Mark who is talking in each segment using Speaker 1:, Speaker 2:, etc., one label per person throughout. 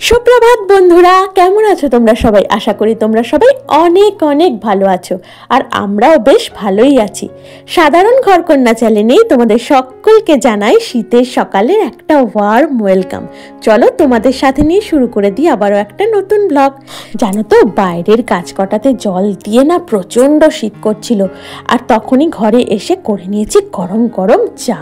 Speaker 1: সুপ্রভাত বন্ধুরা, কেমন আছো তোমরা সবাই? আশা করি তোমরা সবাই অনেক অনেক ভালো আছো, আর আমরাও বেশ ভালোই আছি। সাধারণ ঘরকন্যা চ্যানেলেই তোমাদের সকলকে জানাই শীতের সকালের একটা ওয়ার্ম ওয়েলকাম। চলো তোমাদের সাথে নিয়ে শুরু করে দিই আবারও একটা নতুন ব্লগ। জানো তো, বাইরের গাছ কটাতে জল দিয়ে না প্রচণ্ড শীত করছিল, আর তখনই ঘরে এসে করে নিয়েছি গরম গরম চা।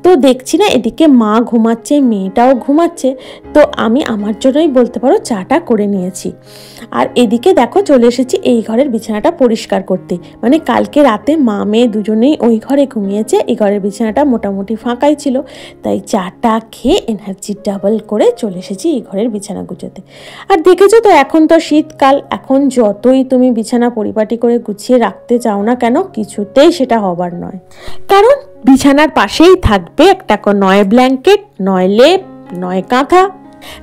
Speaker 1: তো দেখছি না এদিকে মা ঘুমাচ্ছে, মেয়েটাও ঘুমাচ্ছে, তো আমি আমার জন্যই বলতে পারো চাটা করে নিয়েছি। আর এদিকে দেখো চলে এসেছি এই ঘরের বিছানাটা পরিষ্কার করতে। মানে কালকে রাতে মা মেয়ে দুজনেই ওই ঘরে ঘুমিয়েছে, এই ঘরের বিছানাটা মোটামুটি ফাঁকাই ছিল, তাই চাটা খেয়ে এনার্জি ডাবল করে চলে এসেছি এই ঘরের বিছানা গুছোতে। আর দেখেছো তো, এখন তো শীতকাল, এখন যতই তুমি বিছানা পরিপাটি করে গুছিয়ে রাখতে চাও না কেন, কিছুতেই সেটা হবার নয়। কারণ বিছানার পাশেই থাকবে একটা নয় ব্ল্যাঙ্কেট, নয় লেপ, নয় কাঁথা।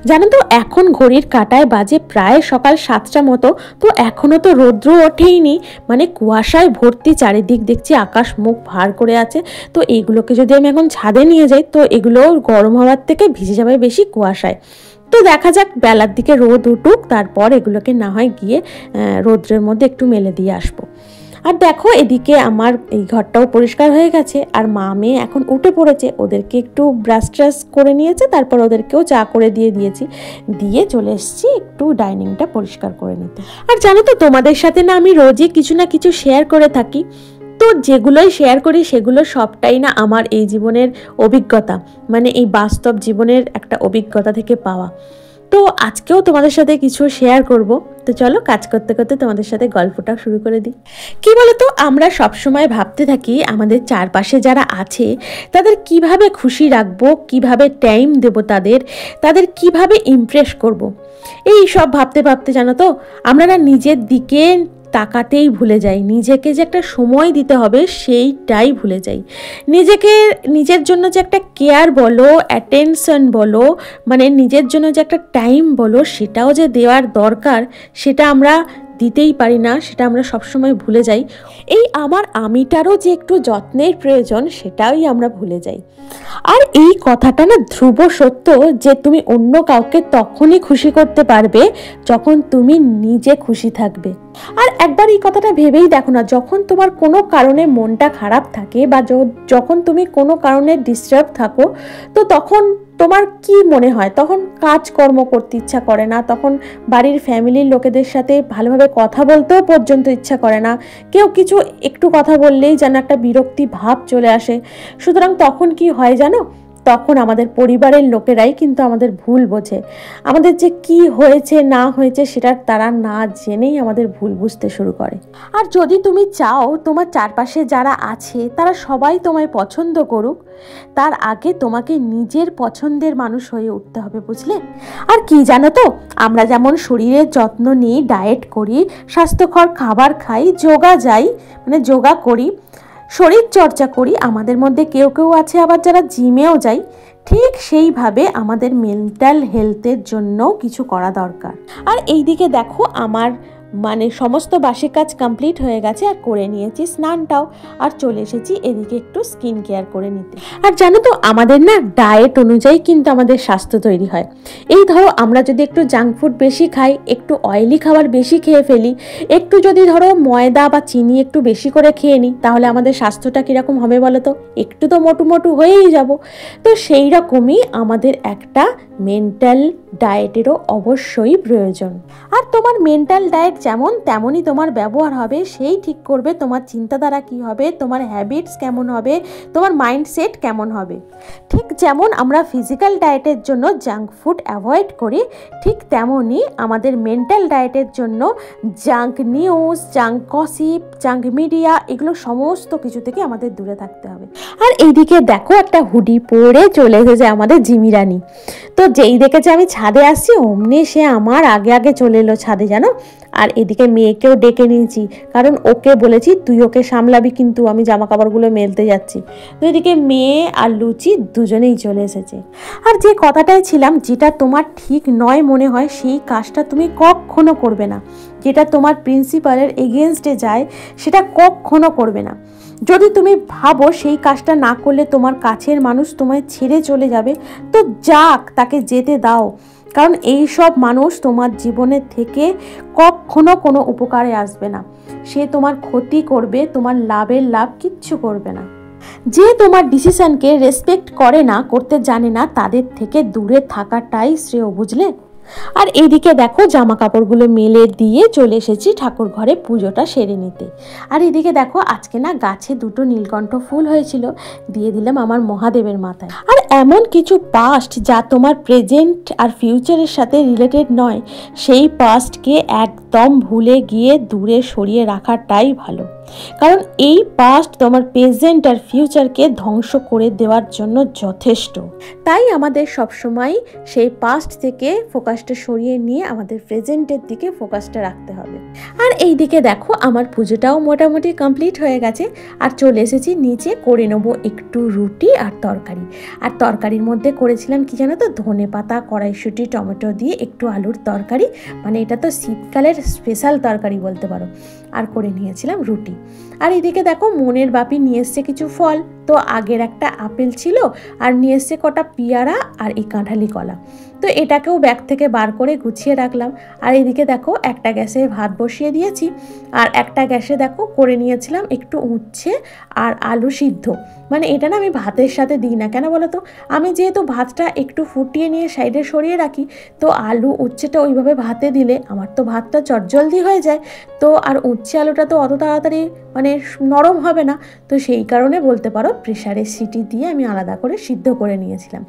Speaker 1: জানো তো, এখন ঘড়ির কাঁটায় বাজে প্রায় সকাল 7টা মতো, তো এখনো তো রৌদ্র ওঠেইনি, মানে কুয়াশায় ভর্তি চারিদিক, দেখছি আকাশ মুখ ভার করে আছে। তো এইগুলোকে যদি আমি এখন ছাদে নিয়ে যাই, তো এগুলো গরম হওয়ার থেকে ভিজে যাবে বেশি কুয়াশায়। তো দেখা যাক, বেলার দিকে রোদ উঠুক, তারপর এগুলোকে না হয় গিয়ে রৌদ্রের মধ্যে একটু মেলে দিয়ে আসবো। আর দেখো এদিকে আমার এই ঘরটাও পরিষ্কার হয়ে গেছে, আর মা মেয়ে এখন উঠে পড়েছে, ওদেরকে একটু ব্রাশ ট্রাশ করে নিয়েছে, তারপর ওদেরকেও চা করে দিয়ে চলে এসেছি একটু ডাইনিংটা পরিষ্কার করে নিতে। আর জানো তো, তোমাদের সাথে না আমি রোজই কিছু না কিছু শেয়ার করে থাকি, তো যেগুলোই শেয়ার করি সেগুলো সবটাই না আমার এই জীবনের অভিজ্ঞতা, মানে এই বাস্তব জীবনের একটা অভিজ্ঞতা থেকে পাওয়া। তো আজকেও তোমাদের সাথে কিছু শেয়ার করব। তো চলো কাজ করতে করতে তোমাদের সাথে গল্পটা শুরু করে দিই। কি বলতো, আমরা সবসময় ভাবতে থাকি আমাদের চারপাশে যারা আছে তাদের কিভাবে খুশি রাখবো, কিভাবে টাইম দেব, তাদের কিভাবে ইমপ্রেস করব। এই সব ভাবতে ভাবতে জানো তো, আমরা না নিজের দিকে তাকাতেই ভুলে যাই, নিজেকে যে একটা সময় দিতে হবে সেইটাই ভুলে যাই। নিজের জন্য যে একটা কেয়ার বলো, অ্যাটেনশন বলো, মানে নিজের জন্য যে একটা টাইম বলো, সেটাও যে দেওয়ার দরকার, সেটা আমরা দিতেই পারি না, সেটা আমরা সবসময় ভুলে যাই। এই আমার আমিটারও যে একটু যত্নের প্রয়োজন, সেটাই আমরা ভুলে যাই। আর এই কথাটা না ধ্রুব সত্য, যে তুমি অন্য কাউকে তখনই খুশি করতে পারবে যখন তুমি নিজে খুশি থাকবে। আর একবার এই কথাটা ভেবেই দেখো না, যখন তোমার কোনো কারণে মনটা খারাপ থাকে, বা যখন তুমি কোনো কারণে ডিস্টার্ব থাকো, তো তখন তোমার কি মনে হয়? তখন কাজকর্ম করতে ইচ্ছা করে না, তখন বাড়ির ফ্যামিলির লোকেদের সাথে ভালোভাবে কথা বলতেও পর্যন্ত ইচ্ছা করে না। কেউ কিছু একটু কথা বললেই যেন একটা বিরক্তি ভাব চলে আসে। সুতরাং তখন কি হয় জানো, তখন আমাদের পরিবারের লোকেরাই কিন্তু আমাদের ভুল বোঝে। আমাদের যে কি হয়েছে না হয়েছে সেটা তারা না জেনেই আমাদের ভুল বুঝতে শুরু করে। আর যদি তুমি চাও তোমার চারপাশে যারা আছে তারা সবাই তোমায় পছন্দ করুক, তার আগে তোমাকে নিজের পছন্দের মানুষ হয়ে উঠতে হবে, বুঝলে? আর কি জানো তো, আমরা যেমন শরীরের যত্ন নিই, ডায়েট করি, স্বাস্থ্যকর খাবার খাই, যোগা করি, শরীর চর্চা করি, আমাদের মধ্যে কেউ কেউ আছে আবার যারা জিমেও যায়, ঠিক সেইভাবে আমাদের মেন্টাল হেলথের জন্য কিছু করা দরকার। আর এইদিকে দেখো, আমার সমস্ত বাসি কাজ কমপ্লিট হয়ে গেছে, আর করে নিয়েছি স্নানটাও, আর চলে এসেছি এদিকে একটু স্কিন কেয়ার করে নিতে। আর জানো তো, আমাদের না ডায়েট অনুযায়ী কিন্তু আমাদের স্বাস্থ্য তৈরি হয়। এই ধরো, আমরা যদি একটু জাঙ্ক ফুড বেশি খাই, একটু অয়েলি খাবার বেশি খেয়ে ফেলি, একটু যদি ধরো ময়দা বা চিনি একটু বেশি করে খেয়ে নিই, তাহলে আমাদের স্বাস্থ্যটা কীরকম হবে বলো তো? একটু তো মোটু হয়েই যাব। তো সেই রকমই আমাদের একটা মেন্টাল ডায়েটেরও অবশ্যই প্রয়োজন। আর তোমার মেন্টাল ডায়েট যেমন, তেমনই তোমার ব্যবহার হবে, সেই ঠিক করবে তোমার চিন্তাধারা কি হবে, তোমার হ্যাবিটস কেমন হবে, তোমার মাইন্ডসেট কেমন হবে। ঠিক যেমন আমরা ফিজিক্যাল ডায়েটের জন্য জাঙ্ক ফুড অ্যাভয়েড করি, ঠিক তেমনই আমাদের মেন্টাল ডায়েটের জন্য junk news, junk gossip, junk media, এগুলো সমস্ত কিছু থেকে আমাদের দূরে থাকতে হবে। আর এইদিকে দেখো, একটা হুডি পরে চলে এসেছে আমাদের জিমি রানী। তো যেই দেখেছে আমি ছাদে আসছি, অমনি সে আমার আগে আগে চলে এলো ছাদে, জানো। আর এদিকে মেয়েকেও ডেকে নিয়েছি, কারণ ওকে বলেছি তুই ওকে সামলাবি, কিন্তু আমি জামা কাপড়গুলো মেলতে যাচ্ছি। তো এদিকে মেয়ে আর লুচি দুজনেই চলে এসেছে। আর যে কথাটাই ছিলাম, যেটা তোমার ঠিক নয় মনে হয়, সেই কাজটা তুমি কখনো করবে না। যেটা তোমার প্রিন্সিপালের এগেনস্টে যায়, সেটা কখনো করবে না। যদি তুমি ভাবো সেই কাজটা না করলে তোমার কাছের মানুষ তোমায় ছেড়ে চলে যাবে, তো যাক, তাকে যেতে দাও। কারণ এই সব মানুষ তোমার জীবনের থেকে কখনো কোনো উপকারে আসবে না। সে তোমার ক্ষতি করবে, তোমার লাভের লাভ কিচ্ছু করবে না। যে তোমার ডিসিশনকে রেসপেক্ট করে না, করতে জানে না, তাদের থেকে দূরে থাকাটাই শ্রেয়, বুঝলে? আর এদিকে দেখো জামা কাপড়গুলো মেলে দিয়ে চলে এসেছি ঠাকুর ঘরে পুজোটা সেরে নিতে। আর এদিকে দেখো আজকে না গাছে 2টো নীলকণ্ঠ ফুল হয়েছিল, দিয়ে দিলাম আমার মহাদেবের মাথায়। আর এমন কিছু পাস্ট যা তোমার প্রেজেন্ট আর ফিউচারের সাথে রিলেটেড নয়, সেই পাস্টকে একদম ভুলে গিয়ে দূরে সরিয়ে রাখাটাই ভালো। কারণ এই পাস্ট তোমার প্রেজেন্ট আর ফিউচারকে ধ্বংস করে দেওয়ার জন্য যথেষ্ট। তাই আমাদের সবসময় সেই পাস্ট থেকে ফোকাসটা সরিয়ে নিয়ে আমাদের প্রেজেন্টের দিকে ফোকাসটা রাখতে হবে। আর এই দিকে দেখো আমার পুজোটাও মোটামুটি কমপ্লিট হয়ে গেছে। আর চলে এসেছি নিচে, করে নেবো একটু রুটি আর তরকারি। আর তরকারির মধ্যে করেছিলাম কি জানো তো, ধনেপাতা, কড়াইশুঁটি, টমেটো দিয়ে একটু আলুর তরকারি, মানে এটা তো শীতকালের স্পেশাল তরকারি বলতে পারো। আর করে নিয়েছিলাম রুটি। আর এদিকে দেখো মনের বাপি নিয়ে এসছে কিছু ফল। তো আগের একটা আপেল ছিল, আর নিয়ে এসছে কটা পেয়ারা আর এই কাঁঠালি কলা। তো এটাকেও ব্যাগ থেকে বার করে গুছিয়ে রাখলাম। আর এদিকে দেখো একটা গ্যাসে ভাত বসিয়ে দিয়েছি, আর একটা গ্যাসে দেখো করে নিয়েছিলাম একটু উচ্ছে আর আলু সিদ্ধ। মানে এটা না আমি ভাতের সাথে দিই না, কেন বলো তো, আমি যেহেতু ভাতটা একটু ফুটিয়ে নিয়ে সাইডে সরিয়ে রাখি, তো আলু উচ্ছেটা ওইভাবে ভাতে দিলে আমার তো ভাতটা চটজলদি হয়ে যায়। তো আর উচ্ছে আলুটা তো অত তাড়াতাড়ি মানে নরম হবে না, তো সেই কারণে বলতে পারো প্রেসারে সিটি দিয়ে আমি আলাদা করে সিদ্ধ করে নিয়েছিলাম।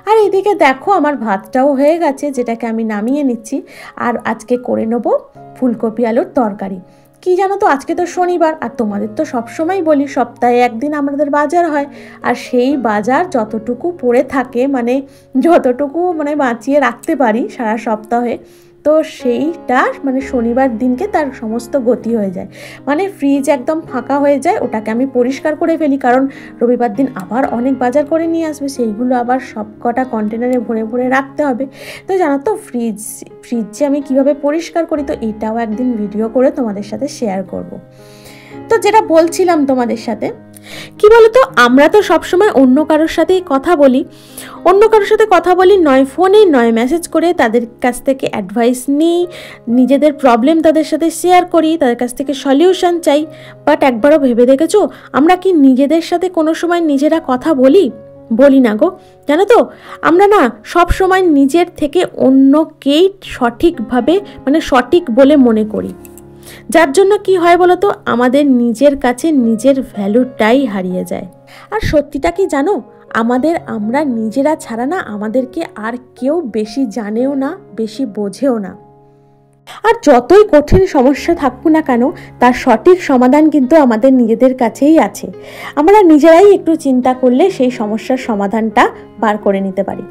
Speaker 1: আর এদিকে দেখো আমার ভাতটাও হয়ে গেছে, যেটাকে আমি নামিয়ে নিচ্ছি। আর আজকে করে নেবো ফুলকপি আলুর তরকারি। কি জানো তো, আজকে তো শনিবার, আর তোমাদের তো সবসময় বলি সপ্তাহে একদিন আমাদের বাজার হয়। আর সেই বাজার যতটুকু পড়ে থাকে, মানে যতটুকু মানে বাঁচিয়ে রাখতে পারি সারা সপ্তাহে, তো সেইটা মানে শনিবার দিনকে তার সমস্ত গতি হয়ে যায়। মানে ফ্রিজ একদম ফাঁকা হয়ে যায়, ওটাকে আমি পরিষ্কার করে ফেলি, কারণ রবিবার দিন আবার অনেক বাজার করে নিয়ে আসবে, সেইগুলো আবার সব কটা কন্টেনারে ভরে ভরে রাখতে হবে। তো জানো তো ফ্রিজ যে আমি কিভাবে পরিষ্কার করি, তো এটাও একদিন ভিডিও করে তোমাদের সাথে শেয়ার করব। তো যেটা বলছিলাম তোমাদের সাথে, কি বলতো, আমরা তো সবসময় অন্য কারোর সাথেই কথা বলি, নয় ফোনে নয় মেসেজ করে, তাদের কাছ থেকে অ্যাডভাইস নিই, নিজেদের প্রবলেম তাদের সাথে শেয়ার করি, তাদের কাছ থেকে সলিউশন চাই। বাট একবারও ভেবে দেখেছো আমরা কি নিজেদের সাথে কোনো সময় নিজেরা কথা বলি না গো। জানো তো, আমরা না সব সময় নিজের থেকে অন্যকেই সঠিকভাবে মানে সঠিক বলে মনে করি, যার জন্য কি হয় বলতো, আমাদের নিজের কাছে নিজের ভ্যালুটাই হারিয়ে যায়। আর সত্যিটা কি জানো, আমরা নিজেরা ছাড়া না আমাদেরকে আর কেউ বেশি জানেও না, বেশি বোঝেও না। আর যতই কঠিন সমস্যা থাকুক না কেন, তার সঠিক সমাধান কিন্তু আমাদের নিজেদের কাছেই আছে। আমরা নিজেরাই একটু চিন্তা করলে সেই সমস্যার সমাধানটা বার করে নিতে পারি,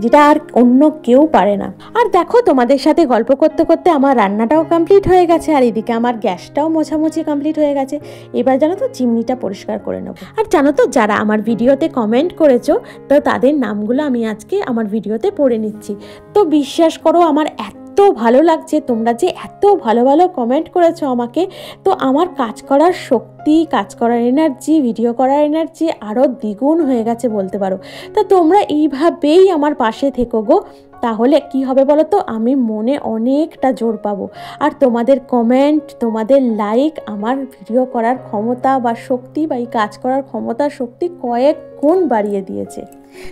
Speaker 1: যেটা আর অন্য কেউ পারে না। আর দেখো তোমাদের সাথে গল্প করতে করতে আমার রান্নাটাও কমপ্লিট হয়ে গেছে, আর এদিকে আমার গ্যাসটাও মোছামুছি কমপ্লিট হয়ে গেছে। এবার জানো তো চিমনিটা পরিষ্কার করে নেবো। আর জানো তো, যারা আমার ভিডিওতে কমেন্ট করেছো, তো তাদের নামগুলো আমি আজকে আমার ভিডিওতে পড়ে নিচ্ছি। তো বিশ্বাস করো, আমার এত ভালো লাগছে তোমরা যে এত ভালো ভালো কমেন্ট করেছো আমাকে। তো আমার কাজ করার শক্তি, কাজ করার এনার্জি, ভিডিও করার এনার্জি আরও দ্বিগুণ হয়ে গেছে বলতে পারো। তা তোমরা এইভাবেই আমার পাশে থেকো গো, তাহলে কি হবে বলো তো, আমি মনে অনেকটা জোর পাবো। আর তোমাদের কমেন্ট, তোমাদের লাইক আমার ভিডিও করার ক্ষমতা বা শক্তি বা এই কাজ করার ক্ষমতা শক্তি কয়েক গুণ বাড়িয়ে দিয়েছে।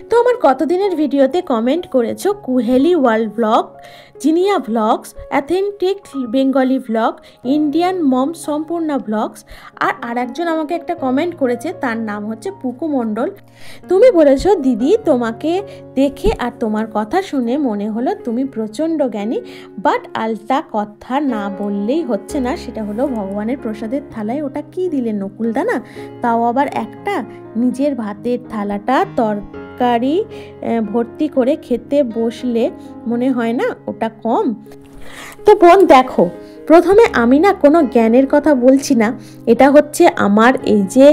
Speaker 1: তো আমার কতদিনের ভিডিওতে কমেন্ট করেছো Kuheli world blog, Zinia blogs, authentic Bengali blog, Indian mom Sampurna blogs. আর একজন আমাকে একটা কমেন্ট করেছে, তার নাম হচ্ছে পুকু মণ্ডল। তুমি বলেছো দিদি, তোমাকে দেখে আর তোমার কথা শুনে মনে হলো তুমি প্রচণ্ড জ্ঞানী, বাট আলতা কথা না বললেই হচ্ছে না। সেটা হলো ভগবানের প্রসাদের থালায় ওটা কি দিলে, নকুলদানা, তাও আবার একটা। নিজের ভাতের থালাটা তরকারি ভর্তি করে খেতে বসলে মনে হয় না ওটা কম? তো বোন দেখো, প্রথমে আমি না কোনো জ্ঞানের কথা বলছি না, এটা হচ্ছে আমার এই যে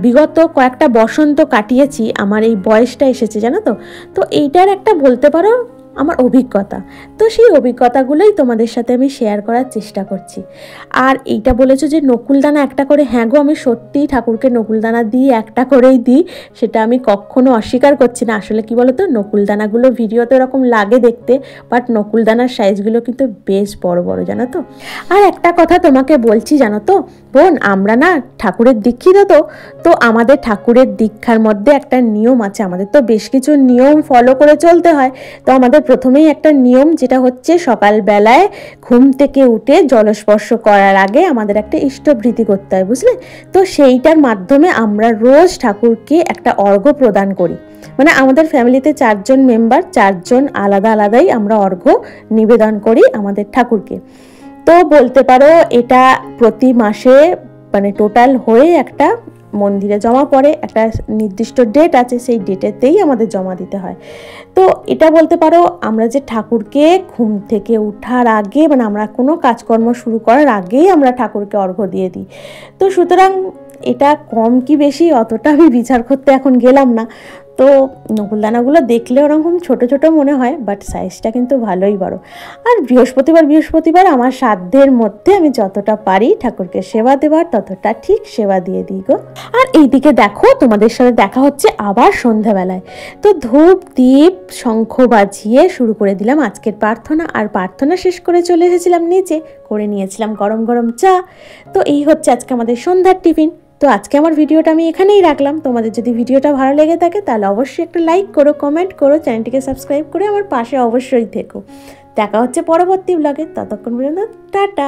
Speaker 1: বিগত কয়েকটা বসন্ত কাটিয়েছি, আমার এই বয়সটা এসেছে জানো তো। তো এইটার একটা বলতে পারো আমার অভিজ্ঞতা। তো সেই অভিজ্ঞতাগুলোই তোমাদের সাথে আমি শেয়ার করার চেষ্টা করছি। আর এইটা বলেছো যে নকুলদানা একটা করে, হ্যাঁ গো, আমি সত্যিই ঠাকুরকে নকুলদানা দিই, একটা করেই দিই, সেটা আমি কখনো অস্বীকার করছি না। আসলে কি বলো তো, নকুলদানাগুলো ভিডিওতে এরকম লাগে দেখতে, বাট নকুলদানার সাইজগুলো কিন্তু বেশ বড় বড়, জানো তো। আর একটা কথা তোমাকে বলছি, জানো তো বোন, আমরা না ঠাকুরের দীক্ষিত, তো আমাদের ঠাকুরের দীক্ষার মধ্যে একটা নিয়ম আছে। আমাদের তো বেশ কিছু নিয়ম ফলো করে চলতে হয়। তো আমাদের প্রথমেই একটা নিয়ম, যেটা হচ্ছে সকালবেলায় ঘুম থেকে উঠে জলস্পর্শ করার আগে আমাদের একটা ইষ্টভৃতি করতে হয়, বুঝলে। তো সেইটার মাধ্যমে আমরা রোজ ঠাকুরকে একটা অর্ঘ্য প্রদান করি। মানে আমাদের ফ্যামিলিতে 4 জন মেম্বার, 4 জন আলাদা আলাদাই আমরা অর্ঘ্য নিবেদন করি আমাদের ঠাকুরকে। তো বলতে পারো এটা প্রতি মাসে মানে টোটাল হয়ে একটা মন্দিরে জমা পড়ে, একটা নির্দিষ্ট ডেট আছে, সেই ডেটেতেই আমাদের জমা দিতে হয়। তো এটা বলতে পারো আমরা যে ঠাকুরকে ঘুম থেকে ওঠার আগে, মানে আমরা কোনো কাজকর্ম শুরু করার আগেই আমরা ঠাকুরকে অর্ঘ্য দিয়ে দিই। তো সুতরাং এটা কম কি বেশি অতটা আমি বিচার করতে এখন গেলাম না। তো নকুলদানাগুলো দেখলে ওরকম ছোট ছোট মনে হয়, বাট সাইজটা কিন্তু ভালোই বড়। আর বৃহস্পতিবার আমার সাধ্যের মধ্যে আমি যতটা পারি ঠাকুরকে সেবা দেবার ততটা ঠিক সেবা দিয়ে দিই গো। আর এইদিকে দেখো, তোমাদের সাথে দেখা হচ্ছে আবার সন্ধ্যাবেলায়। তো ধূপ দীপ শঙ্খ বাজিয়ে শুরু করে দিলাম আজকের প্রার্থনা। আর প্রার্থনা শেষ করে চলে এসেছিলাম নিচে, করে নিয়েছিলাম গরম গরম চা। তো এই হচ্ছে আজকে আমাদের সন্ধ্যার টিফিন। তো আজকে আমার ভিডিওটা আমি এখানেই রাখলাম। তোমাদের যদি ভিডিওটা ভালো লেগে থাকে তাহলে অবশ্যই একটা লাইক করো, কমেন্ট করো, চ্যানেলটিকে সাবস্ক্রাইব করে আমার পাশে অবশ্যই থেকো। দেখা হচ্ছে পরবর্তী ব্লগে, ততক্ষণ পর্যন্ত টাটা।